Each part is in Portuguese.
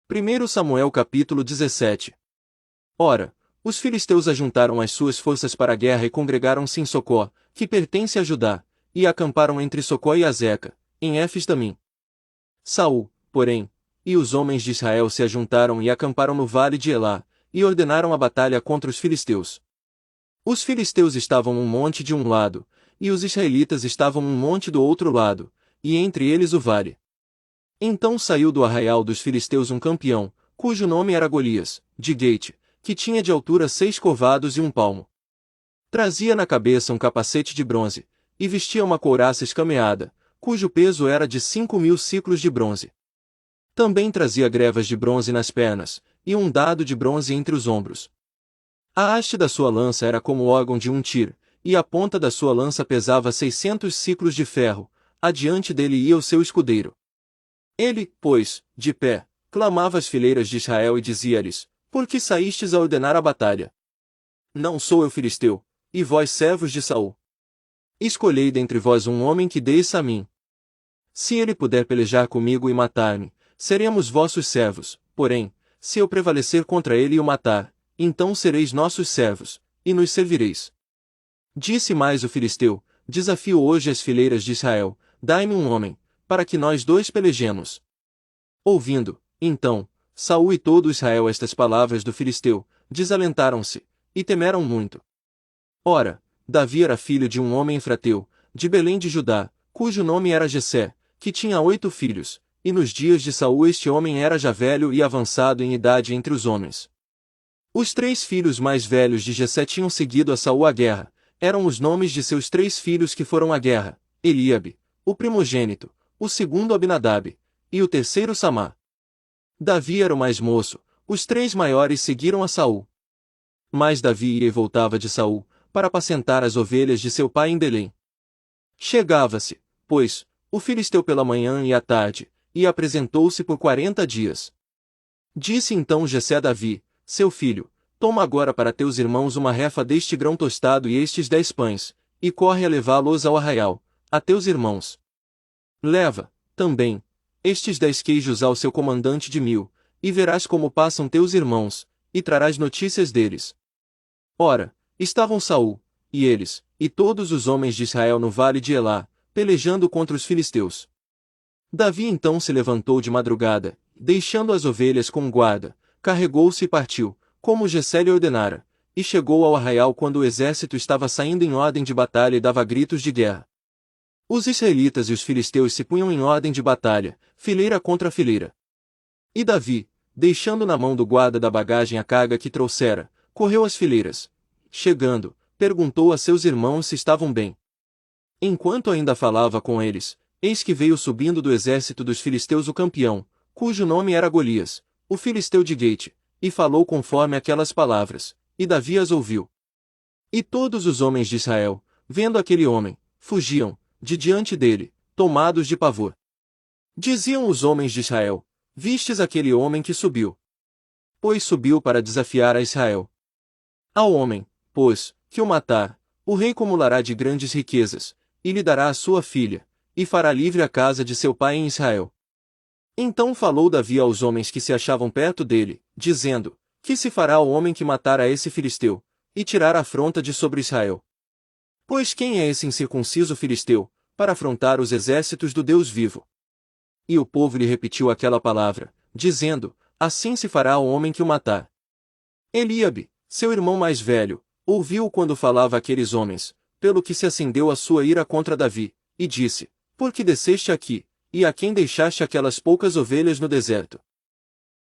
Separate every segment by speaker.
Speaker 1: 1 Samuel capítulo 17. Ora, os filisteus ajuntaram as suas forças para a guerra e congregaram-se em Socó, que pertence a Judá, e acamparam entre Socó e Azeca, em Éfes-Damim. Saul, porém, e os homens de Israel se ajuntaram e acamparam no vale de Elá, e ordenaram a batalha contra os filisteus. Os filisteus estavam um monte de um lado, e os israelitas estavam um monte do outro lado, e entre eles o vale. Então saiu do arraial dos filisteus um campeão, cujo nome era Golias, de Gate, que tinha de altura 6 covados e 1 palmo. Trazia na cabeça um capacete de bronze, e vestia uma couraça escameada, cujo peso era de 5.000 siclos de bronze. Também trazia grevas de bronze nas pernas, e um dado de bronze entre os ombros. A haste da sua lança era como o órgão de um tir, e a ponta da sua lança pesava 600 siclos de ferro, adiante dele ia o seu escudeiro. Ele, pois, de pé, clamava às fileiras de Israel e dizia-lhes: Por que saístes a ordenar a batalha? Não sou eu filisteu, e vós servos de Saul. Escolhei dentre vós um homem que desça a mim. Se ele puder pelejar comigo e matar-me, seremos vossos servos, porém, se eu prevalecer contra ele e o matar, então sereis nossos servos, e nos servireis. Disse mais o filisteu: Desafio hoje as fileiras de Israel, dai-me um homem, para que nós dois pelejemos. Ouvindo, então, Saul e todo Israel estas palavras do filisteu, desalentaram-se, e temeram muito. Ora, Davi era filho de um homem efrateu, de Belém de Judá, cujo nome era Jessé, que tinha 8 filhos, e nos dias de Saul este homem era já velho e avançado em idade entre os homens. Os 3 filhos mais velhos de Jessé tinham seguido a Saul à guerra, eram os nomes de seus 3 filhos que foram à guerra: Eliabe, o primogênito, o segundo Abinadab, e o terceiro Samá. Davi era o mais moço, os 3 maiores seguiram a Saul. Mas Davi ia e voltava de Saul, para apacentar as ovelhas de seu pai em Belém. Chegava-se, pois, o filisteu pela manhã e à tarde, e apresentou-se por 40 dias. Disse então Jessé a Davi: Seu filho, toma agora para teus irmãos uma refa deste grão tostado e estes 10 pães, e corre a levá-los ao arraial, a teus irmãos. Leva, também, estes 10 queijos ao seu comandante de 1000, e verás como passam teus irmãos, e trarás notícias deles. Ora, estavam Saul, e eles, e todos os homens de Israel no vale de Elá, pelejando contra os filisteus. Davi então se levantou de madrugada, deixando as ovelhas com guarda, carregou-se e partiu, como Jessé lhe ordenara, e chegou ao arraial quando o exército estava saindo em ordem de batalha e dava gritos de guerra. Os israelitas e os filisteus se punham em ordem de batalha, fileira contra fileira. E Davi, deixando na mão do guarda da bagagem a carga que trouxera, correu às fileiras. Chegando, perguntou a seus irmãos se estavam bem. Enquanto ainda falava com eles, eis que veio subindo do exército dos filisteus o campeão, cujo nome era Golias, o filisteu de Gate, e falou conforme aquelas palavras, e Davi as ouviu. E todos os homens de Israel, vendo aquele homem, fugiam de diante dele, tomados de pavor. Diziam os homens de Israel: Vistes aquele homem que subiu? Pois subiu para desafiar a Israel. Ao homem, pois, que o matar, o rei cumulará de grandes riquezas, e lhe dará a sua filha, e fará livre a casa de seu pai em Israel. Então falou Davi aos homens que se achavam perto dele, dizendo: Que se fará ao homem que matar a esse filisteu, e tirar a afronta de sobre Israel? Pois quem é esse incircunciso filisteu, para afrontar os exércitos do Deus vivo? E o povo lhe repetiu aquela palavra, dizendo: Assim se fará ao homem que o matar. Eliabe, seu irmão mais velho, ouviu quando falava aqueles homens, pelo que se acendeu a sua ira contra Davi, e disse: Por que desceste aqui, e a quem deixaste aquelas poucas ovelhas no deserto?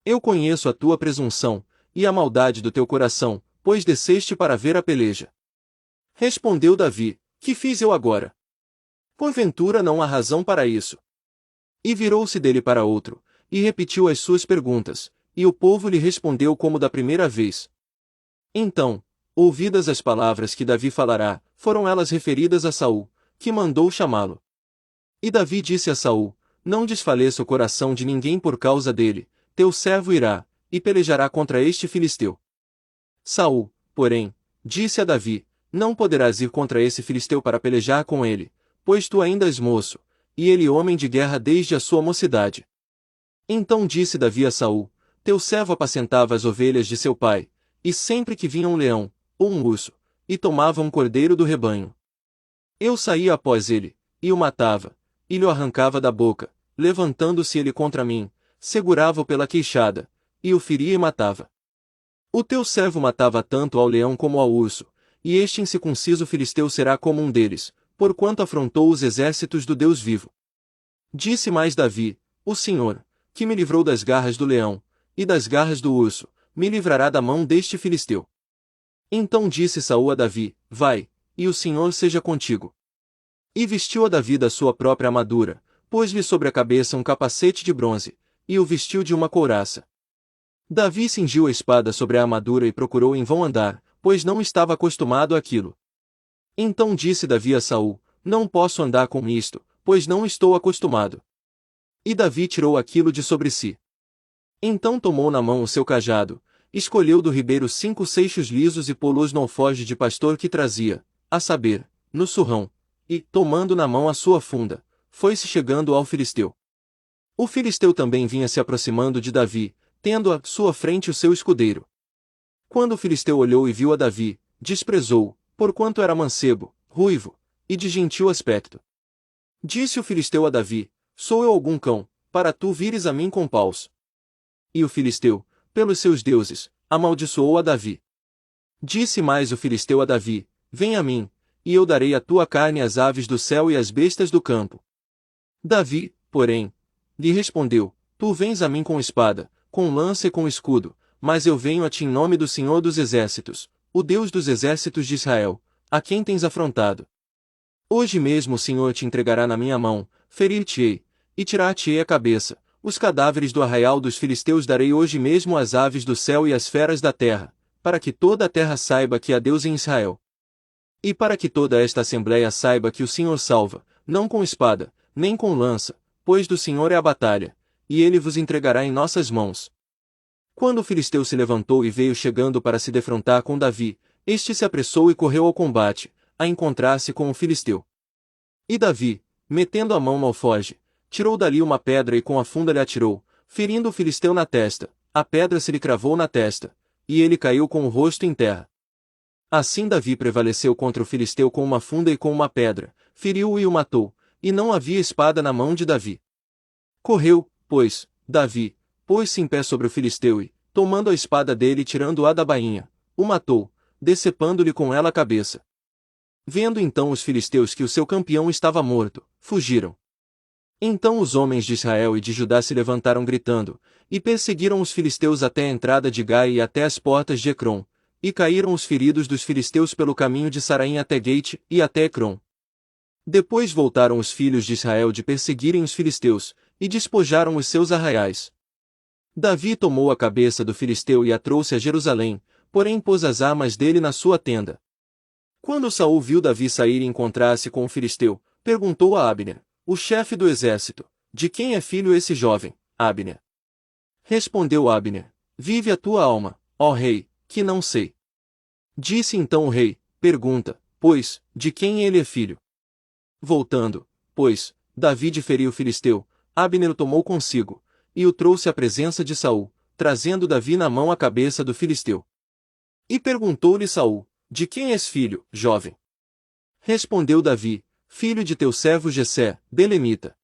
Speaker 1: Eu conheço a tua presunção, e a maldade do teu coração, pois desceste para ver a peleja. Respondeu Davi: Que fiz eu agora? Porventura não há razão para isso. E virou-se dele para outro, e repetiu as suas perguntas, e o povo lhe respondeu como da primeira vez. Então, ouvidas as palavras que Davi falará, foram elas referidas a Saul, que mandou chamá-lo. E Davi disse a Saul: Não desfaleça o coração de ninguém por causa dele, teu servo irá, e pelejará contra este filisteu. Saul, porém, disse a Davi: Não poderás ir contra esse filisteu para pelejar com ele, pois tu ainda és moço, e ele homem de guerra desde a sua mocidade. Então disse Davi a Saul: teu servo apacentava as ovelhas de seu pai, e sempre que vinha um leão, ou um urso, e tomava um cordeiro do rebanho, eu saía após ele, e o matava, e lhe arrancava da boca, levantando-se ele contra mim, segurava-o pela queixada, e o feria e matava. O teu servo matava tanto ao leão como ao urso, e este incircunciso filisteu será como um deles, porquanto afrontou os exércitos do Deus vivo. Disse mais Davi: o Senhor, que me livrou das garras do leão, e das garras do urso, me livrará da mão deste filisteu. Então disse Saul a Davi: vai, e o Senhor seja contigo. E vestiu a Davi da sua própria armadura, pôs-lhe sobre a cabeça um capacete de bronze, e o vestiu de uma couraça. Davi cingiu a espada sobre a armadura e procurou em vão andar, pois não estava acostumado àquilo. Então disse Davi a Saul: não posso andar com isto, pois não estou acostumado. E Davi tirou aquilo de sobre si. Então tomou na mão o seu cajado, escolheu do ribeiro 5 seixos lisos e pô-los no alforje de pastor que trazia, a saber, no surrão, e, tomando na mão a sua funda, foi-se chegando ao filisteu. O filisteu também vinha se aproximando de Davi, tendo à sua frente o seu escudeiro. Quando o filisteu olhou e viu a Davi, desprezou-o, porquanto era mancebo, ruivo, e de gentil aspecto. Disse o filisteu a Davi: sou eu algum cão, para tu vires a mim com paus? E o filisteu, pelos seus deuses, amaldiçoou a Davi. Disse mais o filisteu a Davi: vem a mim, e eu darei a tua carne às aves do céu e às bestas do campo. Davi, porém, lhe respondeu: tu vens a mim com espada, com lança e com escudo, mas eu venho a ti em nome do Senhor dos Exércitos, o Deus dos exércitos de Israel, a quem tens afrontado. Hoje mesmo o Senhor te entregará na minha mão, ferir-te-ei, e tirar-te-ei a cabeça. Os cadáveres do arraial dos filisteus darei hoje mesmo às aves do céu e às feras da terra, para que toda a terra saiba que há Deus em Israel. E para que toda esta assembleia saiba que o Senhor salva, não com espada, nem com lança, pois do Senhor é a batalha, e ele vos entregará em nossas mãos. Quando o filisteu se levantou e veio chegando para se defrontar com Davi, este se apressou e correu ao combate, a encontrar-se com o filisteu. E Davi, metendo a mão no alforje, tirou dali uma pedra e com a funda lhe atirou, ferindo o filisteu na testa. A pedra se lhe cravou na testa, e ele caiu com o rosto em terra. Assim Davi prevaleceu contra o filisteu com uma funda e com uma pedra, feriu-o e o matou, e não havia espada na mão de Davi. Correu, pois, Davi, pôs-se em pé sobre o filisteu e, tomando a espada dele e tirando-a da bainha, o matou, decepando-lhe com ela a cabeça. Vendo então os filisteus que o seu campeão estava morto, fugiram. Então os homens de Israel e de Judá se levantaram gritando, e perseguiram os filisteus até a entrada de Gai e até as portas de Ecrom, e caíram os feridos dos filisteus pelo caminho de Saraim até Gate e até Ecrom. Depois voltaram os filhos de Israel de perseguirem os filisteus, e despojaram os seus arraiais. Davi tomou a cabeça do filisteu e a trouxe a Jerusalém, porém pôs as armas dele na sua tenda. Quando Saul viu Davi sair e encontrar-se com o filisteu, perguntou a Abner, o chefe do exército: de quem é filho esse jovem, Abner? Respondeu Abner: vive a tua alma, ó rei, que não sei. Disse então o rei: pergunta, pois, de quem ele é filho. Voltando, pois, Davi de ferir o filisteu, Abner o tomou consigo, e o trouxe à presença de Saul, trazendo Davi na mão a cabeça do filisteu. E perguntou-lhe Saul: de quem és filho, jovem? Respondeu Davi: filho de teu servo Jessé, belemita.